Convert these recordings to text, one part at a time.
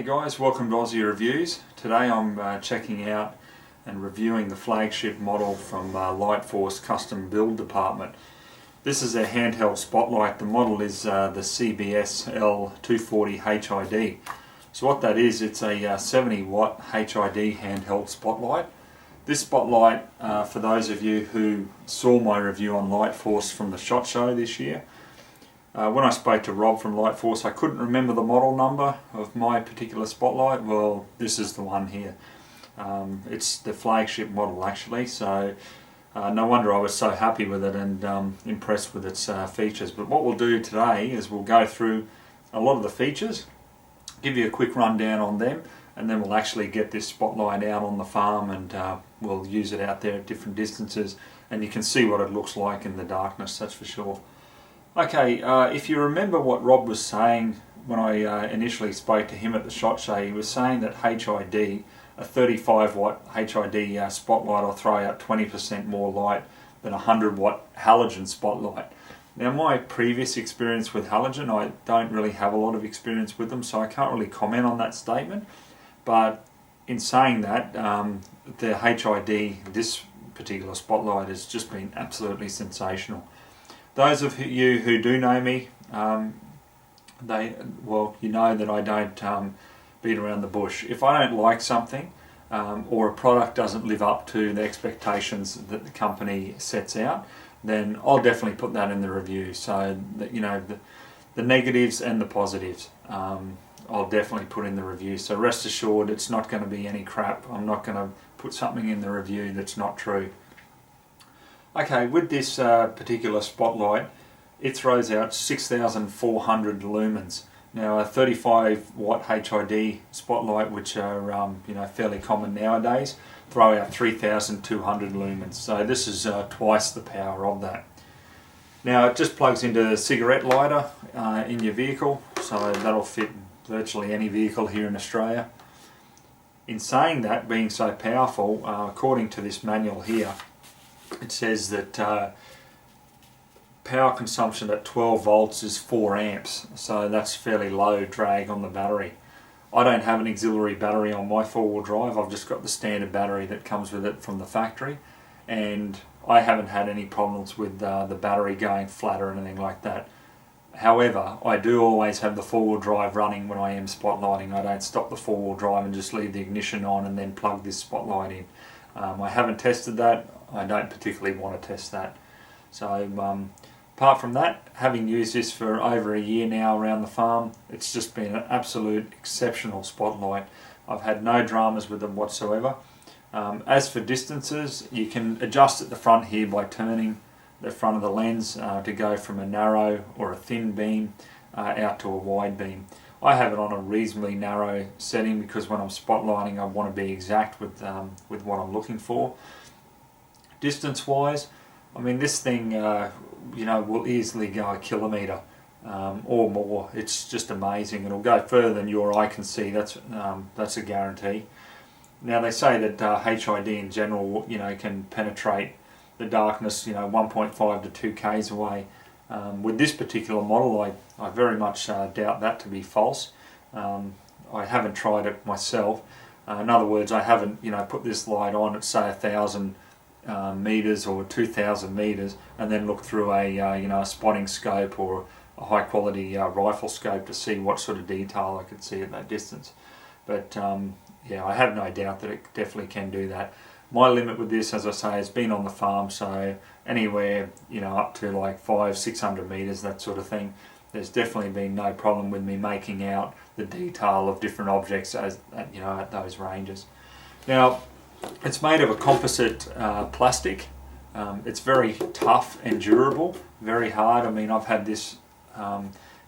guys, welcome to Aussie Reviews. Today I'm checking out and reviewing the flagship model from Lightforce Custom Build Department. This is a handheld spotlight. The model is the CBS L240 HID. So what that is, it's a 70 watt HID handheld spotlight. This spotlight, for those of you who saw my review on Lightforce from the SHOT Show this year, when I spoke to Rob from Lightforce, I couldn't remember the model number of my particular spotlight. Well, this is the one here. It's the flagship model actually, so no wonder I was so happy with it and impressed with its features. But what we'll do today is we'll go through a lot of the features, give you a quick rundown on them, and then we'll actually get this spotlight out on the farm and we'll use it out there at different distances, and you can see what it looks like in the darkness, that's for sure. Okay, if you remember what Rob was saying when I initially spoke to him at the SHOT Show, he was saying that HID, a 35 watt HID spotlight, will throw out 20% more light than a 100 watt halogen spotlight. Now my previous experience with halogen, I don't really have a lot of experience with them, so I can't really comment on that statement. But in saying that, the HID, this particular spotlight, has just been absolutely sensational. Those of you who do know me, you know that I don't beat around the bush. If I don't like something or a product doesn't live up to the expectations that the company sets out, then I'll definitely put that in the review. So that, you know, the negatives and the positives, I'll definitely put in the review. So rest assured, it's not going to be any crap. I'm not going to put something in the review that's not true. Okay, with this particular spotlight, it throws out 6,400 lumens. Now a 35 watt HID spotlight, which are fairly common nowadays, throw out 3,200 lumens. So this is twice the power of that. Now it just plugs into a cigarette lighter in your vehicle, so that'll fit virtually any vehicle here in Australia. In saying that, being so powerful, according to this manual here, it says that power consumption at 12 volts is 4 amps, so that's fairly low drag on the battery. I don't have an auxiliary battery on my four-wheel drive. I've just got the standard battery that comes with it from the factory, and I haven't had any problems with the battery going flat or anything like that. However, I do always have the four-wheel drive running when I am spotlighting. I don't stop the four-wheel drive and just leave the ignition on and then plug this spotlight in. I haven't tested that. I don't particularly want to test that. So apart from that, having used this for over a year now around the farm, it's just been an absolute exceptional spotlight. I've had no dramas with them whatsoever. As for distances, you can adjust at the front here by turning the front of the lens to go from a narrow or a thin beam out to a wide beam. I have it on a reasonably narrow setting because when I'm spotlighting I want to be exact with what I'm looking for. Distance wise, I mean, this thing will easily go a kilometre or more. It's just amazing. It'll go further than your eye can see, that's a guarantee. Now they say that HID in general can penetrate the darkness 1.5 to 2 k's away. With this particular model, I very much doubt that to be false. I haven't tried it myself. In other words, I haven't put this light on at say 1,000 meters or 2,000 meters and then look through a spotting scope or a high quality rifle scope to see what sort of detail I could see at that distance. But I have no doubt that it definitely can do that. My limit with this, as I say, has been on the farm, so anywhere up to like 500-600 meters, that sort of thing. There's definitely been no problem with me making out the detail of different objects at those ranges. Now, it's made of a composite plastic. It's very tough and durable, very hard. I mean, I've had this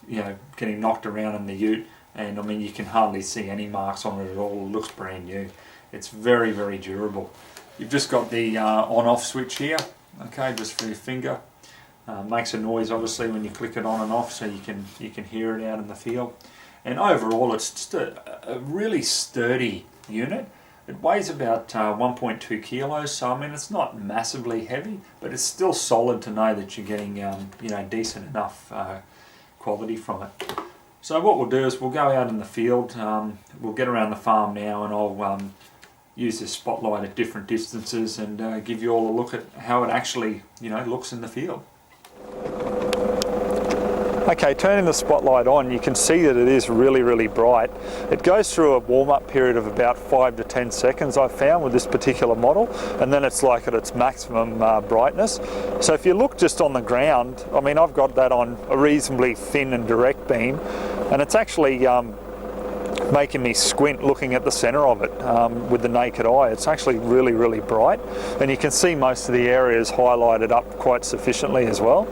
getting knocked around in the ute, and I mean you can hardly see any marks on it at all. It looks brand new. It's very, very durable. You've just got the on-off switch here, okay, just for your finger. Makes a noise obviously when you click it on and off, so you can hear it out in the field. And overall, it's just a really sturdy unit. It weighs about 1.2 kilos, so I mean it's not massively heavy, but it's still solid to know that you're getting decent enough quality from it. So what we'll do is we'll go out in the field, we'll get around the farm now, and I'll use this spotlight at different distances and give you all a look at how it actually, looks in the field. Okay, turning the spotlight on, you can see that it is really, really bright. It goes through a warm-up period of about 5 to 10 seconds, I've found, with this particular model, and then it's like at its maximum brightness. So if you look just on the ground, I mean, I've got that on a reasonably thin and direct beam, and it's actually making me squint looking at the center of it with the naked eye. It's actually really, really bright, and you can see most of the areas highlighted up quite sufficiently as well.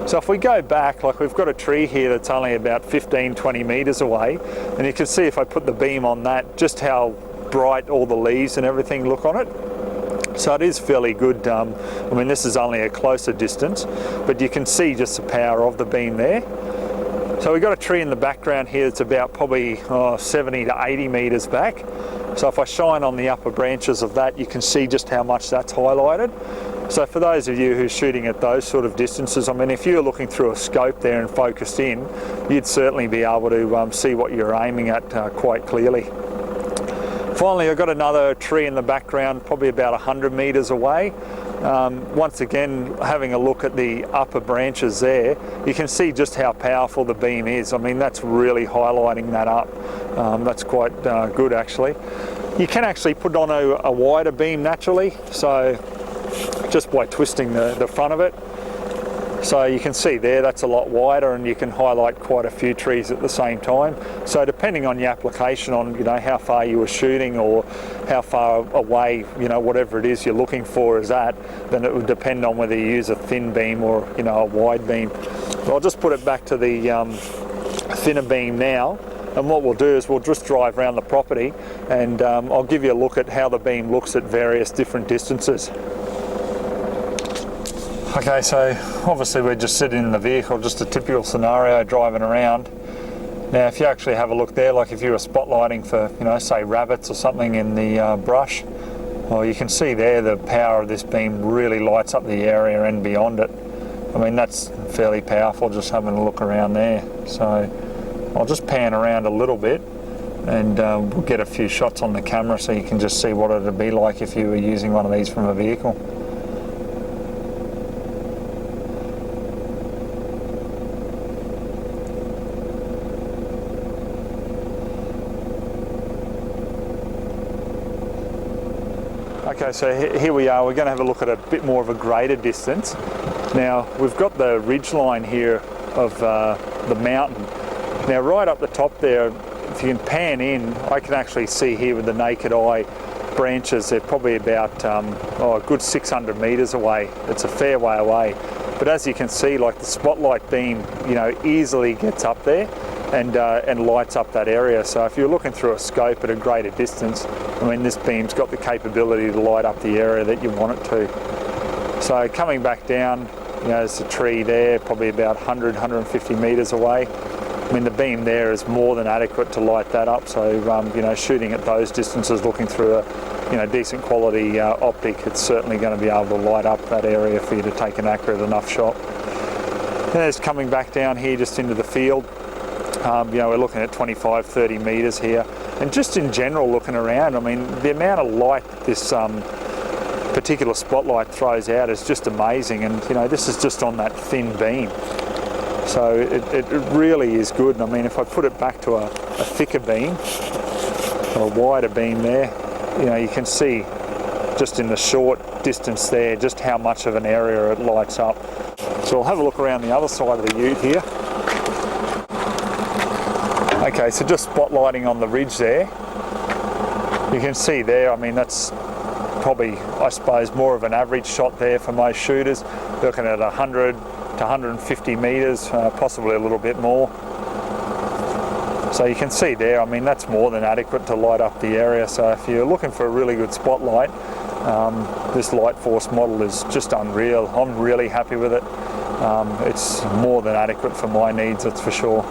So if we go back, like we've got a tree here that's only about 15-20 meters away, and you can see if I put the beam on that, just how bright all the leaves and everything look on it. So it is fairly good. I mean, this is only a closer distance, but you can see just the power of the beam there. So we've got a tree in the background here that's about probably 70 to 80 meters back. So if I shine on the upper branches of that, you can see just how much that's highlighted. So for those of you who are shooting at those sort of distances, I mean, if you're looking through a scope there and focused in, you'd certainly be able to see what you're aiming at quite clearly. Finally, I've got another tree in the background, probably about 100 meters away. Once again, having a look at the upper branches there, you can see just how powerful the beam is. I mean, that's really highlighting that up. That's quite good, actually. You can actually put on a wider beam naturally, so just by twisting the front of it. So you can see there, that's a lot wider, and you can highlight quite a few trees at the same time. So depending on your application, on how far you were shooting or how far away, whatever it is you're looking for is at, then it would depend on whether you use a thin beam or a wide beam. But I'll just put it back to the thinner beam now, and what we'll do is we'll just drive around the property, and I'll give you a look at how the beam looks at various different distances. Okay, so obviously we're just sitting in the vehicle, just a typical scenario driving around. Now if you actually have a look there, like if you were spotlighting for, say rabbits or something in the brush, well, you can see there the power of this beam really lights up the area and beyond it. I mean, that's fairly powerful, just having a look around there. So I'll just pan around a little bit, and we'll get a few shots on the camera so you can just see what it would be like if you were using one of these from a vehicle. Okay, so here we are. We're going to have a look at a bit more of a greater distance. Now, we've got the ridge line here of the mountain. Now, right up the top there, if you can pan in, I can actually see here with the naked eye branches. They're probably about a good 600 meters away. It's a fair way away. But as you can see, like the spotlight beam, easily gets up there and lights up that area. So if you're looking through a scope at a greater distance, I mean, this beam's got the capability to light up the area that you want it to. So coming back down, there's a tree there, probably about 100, 150 meters away. I mean, the beam there is more than adequate to light that up. So, shooting at those distances, looking through a decent quality optic, it's certainly going to be able to light up that area for you to take an accurate enough shot. Then it's coming back down here just into the field. We're looking at 25, 30 meters here. And just in general, looking around, I mean, the amount of light this particular spotlight throws out is just amazing. And, this is just on that thin beam. So it really is good. And I mean, if I put it back to a thicker beam, or a wider beam there, you can see just in the short distance there, just how much of an area it lights up. So I'll have a look around the other side of the ute here. Okay, so just spotlighting on the ridge there. You can see there, I mean, that's probably, I suppose, more of an average shot there for most shooters. Looking at 100 to 150 meters, possibly a little bit more. So you can see there, I mean, that's more than adequate to light up the area. So if you're looking for a really good spotlight, this Lightforce model is just unreal. I'm really happy with it. It's more than adequate for my needs, that's for sure.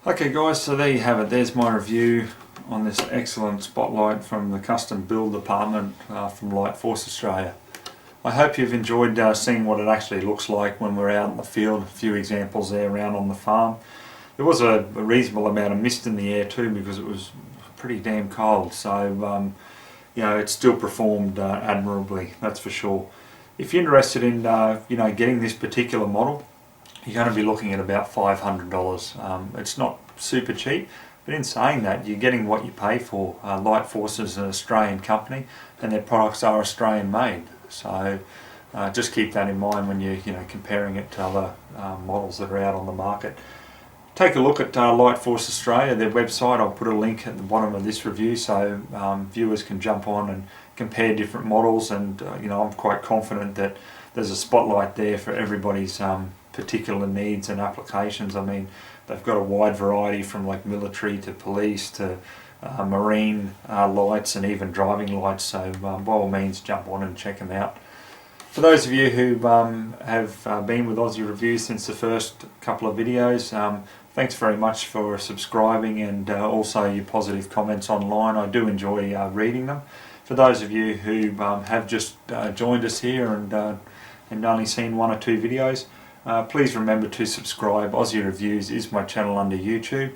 Okay guys, so there you have it. There's my review on this excellent spotlight from the custom build department from Lightforce Australia. I hope you've enjoyed seeing what it actually looks like when we're out in the field. A few examples there around on the farm. There was a reasonable amount of mist in the air too because it was pretty damn cold, so you know, it still performed admirably, that's for sure. If you're interested in you know, getting this particular model, you're going to be looking at about $500. It's not super cheap, but in saying that, you're getting what you pay for. Light Force is an Australian company and their products are Australian made, so just keep that in mind when you're comparing it to other models that are out on the market. Take a look at Light Force Australia, their website. I'll put a link at the bottom of this review so viewers can jump on and compare different models, and you know, I'm quite confident that there's a spotlight there for everybody's particular needs and applications. I mean, they've got a wide variety from like military to police to marine lights and even driving lights, so by all means jump on and check them out. For those of you who have been with Aussie Reviews since the first couple of videos, thanks very much for subscribing and also your positive comments online. I do enjoy reading them. For those of you who have just joined us here and only seen 1 or 2 videos, please remember to subscribe. Aussie Reviews is my channel under YouTube,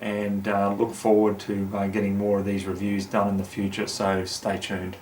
and look forward to getting more of these reviews done in the future, so stay tuned.